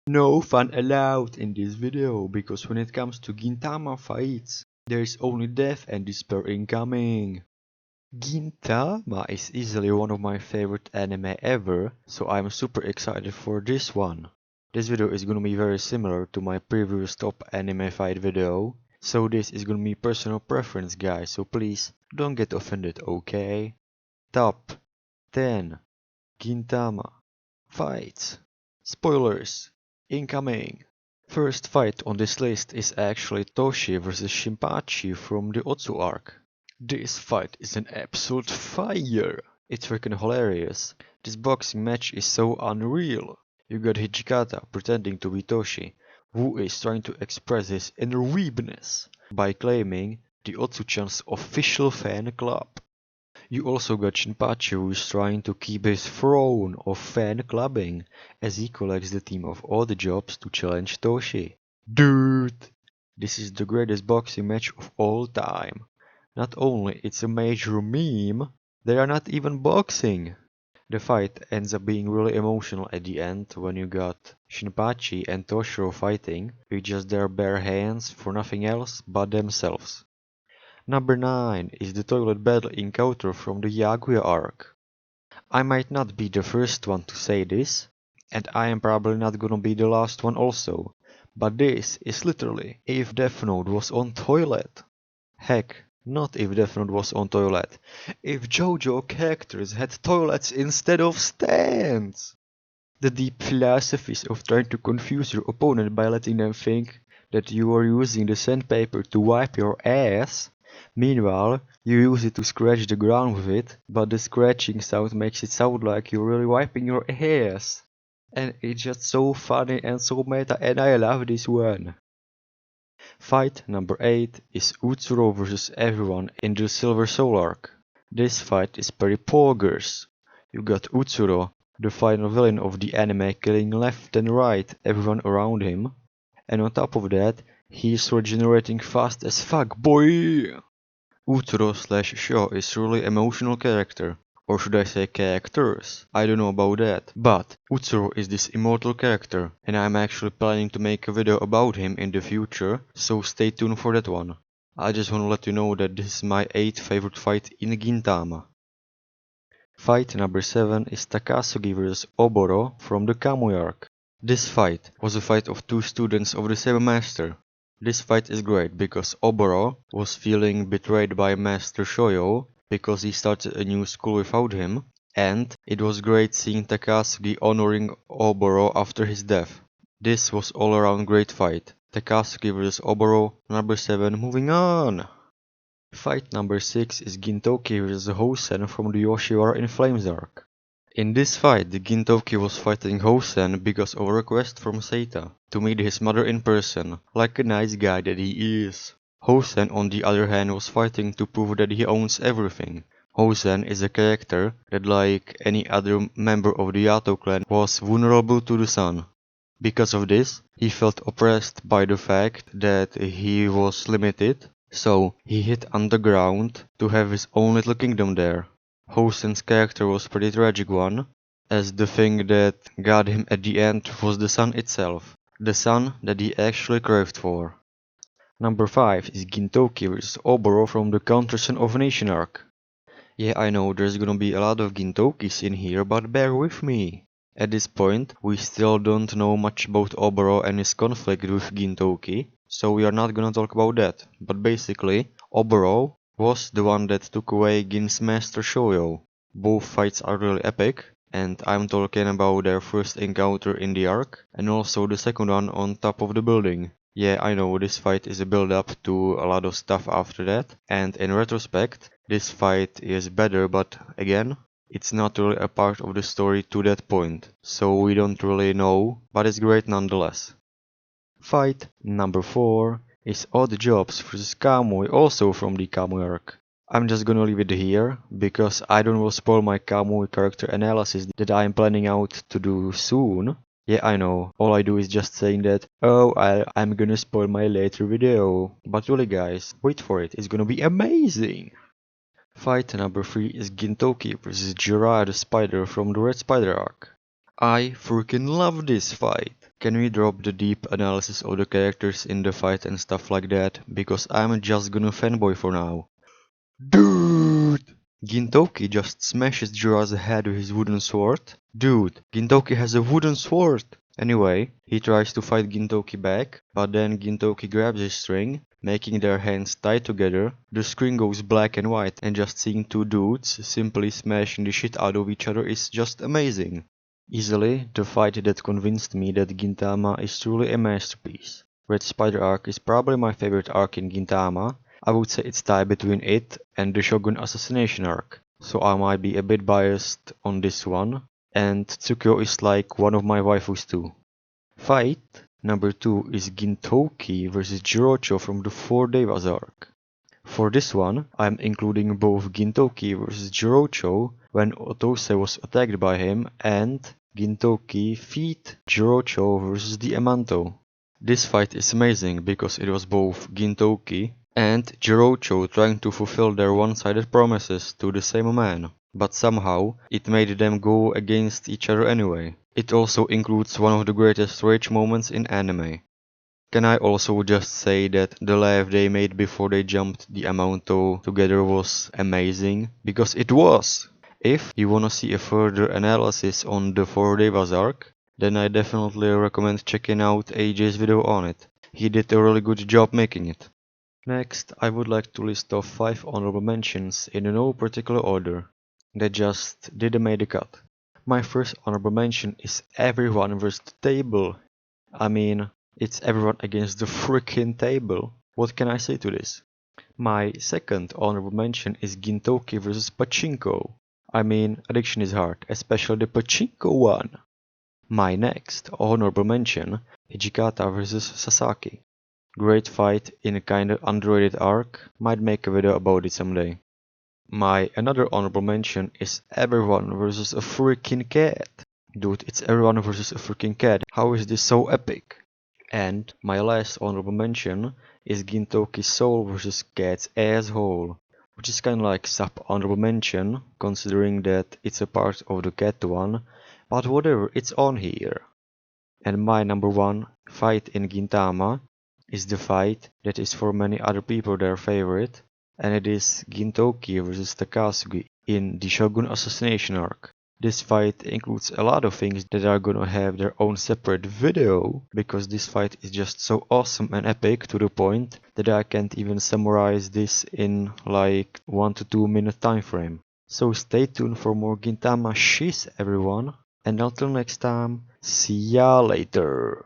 No fun allowed in this video, because when it comes to Gintama Fights, there is only death and despair incoming. Gintama is easily one of my favorite anime ever, so I'm super excited for this one. This video is gonna be very similar to my previous top anime fight video, so this is gonna be personal preference, guys, so please don't get offended, okay? Top 10 Gintama Fights. Spoilers incoming. First fight on this list is actually Toshi vs Shimpachi from the Utsuro arc. This fight is an absolute fire. It's freaking hilarious. This boxing match is so unreal. You got Hijikata pretending to be Toshi, who is trying to express his inner weebness by claiming the Utsuro-chan's official fan club. You also got Shimpachi, who is trying to keep his throne of fan clubbing as he collects the team of all the jobs to challenge Toshi. Dude! This is the greatest boxing match of all time. Not only it's a major meme, they are not even boxing. The fight ends up being really emotional at the end when you got Shimpachi and Toshiro fighting with just their bare hands for nothing else but themselves. Number 9 is the toilet battle encounter from the Yaguya arc. I might not be the first one to say this, and I am probably not gonna be the last one also, but this is literally if Death Note was on toilet. Heck, not if Death Note was on toilet, if JoJo characters had toilets instead of stands! The deep philosophies of trying to confuse your opponent by letting them think that you are using the sandpaper to wipe your ass. Meanwhile, you use it to scratch the ground with it, but the scratching sound makes it sound like you're really wiping your ass. And it's just so funny and so meta, and I love this one. Fight number 8 is Utsuro vs everyone in the Silver Soul arc. This fight is pretty poggers. You got Utsuro, the final villain of the anime, killing left and right everyone around him. And on top of that, he's regenerating fast as fuck, boy! Utsuro/Sho is really emotional character, or should I say characters? I don't know about that, but Utsuro is this immortal character, and I'm actually planning to make a video about him in the future, so stay tuned for that one. I just wanna let you know that this is my 8th favorite fight in Gintama. Fight number 7 is Takasugi vs Oboro from the Kamui arc. This fight was a fight of two students of the same master. This fight is great because Oboro was feeling betrayed by Master Shoyo because he started a new school without him, and it was great seeing Takasugi honoring Oboro after his death. This was all around great fight. Takasugi vs Oboro, number 7, moving on! Fight number 6 is Gintoki vs Hosen from the Yoshiwara in Flames arc. In this fight, the Gintoki was fighting Hosen because of a request from Seita to meet his mother in person, like a nice guy that he is. Hosen, on the other hand, was fighting to prove that he owns everything. Hosen is a character that, like any other member of the Yato clan, was vulnerable to the sun. Because of this, he felt oppressed by the fact that he was limited, so he hid underground to have his own little kingdom there. Hosen's character was a pretty tragic one, as the thing that got him at the end was the sun itself, the sun that he actually craved for. Number 5 is Gintoki vs Oboro from the Counter-Son of a Nation arc. Yeah, I know there's gonna be a lot of Gintokis in here, but bear with me. At this point, we still don't know much about Oboro and his conflict with Gintoki, so we are not gonna talk about that. But basically, Oboro was the one that took away Gin's master Shoyo. Both fights are really epic, and I'm talking about their first encounter in the arc, and also the second one on top of the building. Yeah, I know this fight is a build-up to a lot of stuff after that, and in retrospect, this fight is better, but again, it's not really a part of the story to that point, so we don't really know, but it's great nonetheless. Fight number 4 is Odd Jobs vs Kamui, also from the Kamui arc. I'm just gonna leave it here, because I don't want to spoil my Kamui character analysis that I am planning out to do soon. Yeah, I know, all I do is just saying that, oh, I'm gonna spoil my later video. But really guys, wait for it, it's gonna be amazing! Fight number 3 is Gintoki vs Jiraiya the Spider from the Red Spider arc. I freaking love this fight. Can we drop the deep analysis of the characters in the fight and stuff like that, because I'm just gonna fanboy for now. Dude! Gintoki just smashes Jiraya's head with his wooden sword. Dude, Gintoki has a wooden sword! Anyway, he tries to fight Gintoki back, but then Gintoki grabs his string, making their hands tied together. The screen goes black and white, and just seeing two dudes simply smashing the shit out of each other is just amazing. Easily, the fight that convinced me that Gintama is truly a masterpiece. Red Spider arc is probably my favorite arc in Gintama. I would say it's tied between it and the Shogun assassination arc, so I might be a bit biased on this one, and Tsukio is like one of my waifus too. Fight number 2 is Gintoki vs Jirocho from the 4 Devas arc. For this one, I'm including both Gintoki vs Jirocho when Otose was attacked by him and Gintoki feat Jirocho vs the Amanto. This fight is amazing because it was both Gintoki and Jirocho trying to fulfill their one-sided promises to the same man, but somehow it made them go against each other anyway. It also includes one of the greatest rage moments in anime. Can I also just say that the laugh they made before they jumped the Amanto together was amazing? Because it was! If you wanna see a further analysis on the 4 Devas arc, then I definitely recommend checking out AJ's video on it. He did a really good job making it. Next, I would like to list off 5 honorable mentions in no particular order. They just didn't make the cut. My first honorable mention is everyone vs the table. I mean, it's everyone against the freaking table. What can I say to this? My second honorable mention is Gintoki vs Pachinko. I mean, addiction is hard, especially the Pachinko one. My next honorable mention, Hijikata vs Sasaki. Great fight in a kinda underrated arc, might make a video about it someday. My another honorable mention is everyone vs a freaking cat. Dude, it's everyone versus a freaking cat. How is this so epic? And my last honorable mention is Gintoki's soul versus Cat's asshole, which is kinda like sub-honorable mention, considering that it's a part of the cat one, but whatever, it's on here. And my number 1 fight in Gintama is the fight that is for many other people their favorite, and it is Gintoki vs Takasugi in the Shogun assassination arc. This fight includes a lot of things that are gonna have their own separate video, because this fight is just so awesome and epic to the point that I can't even summarize this in like 1 to 2 minute time frame. So stay tuned for more Gintama shiz everyone, and until next time, see ya later.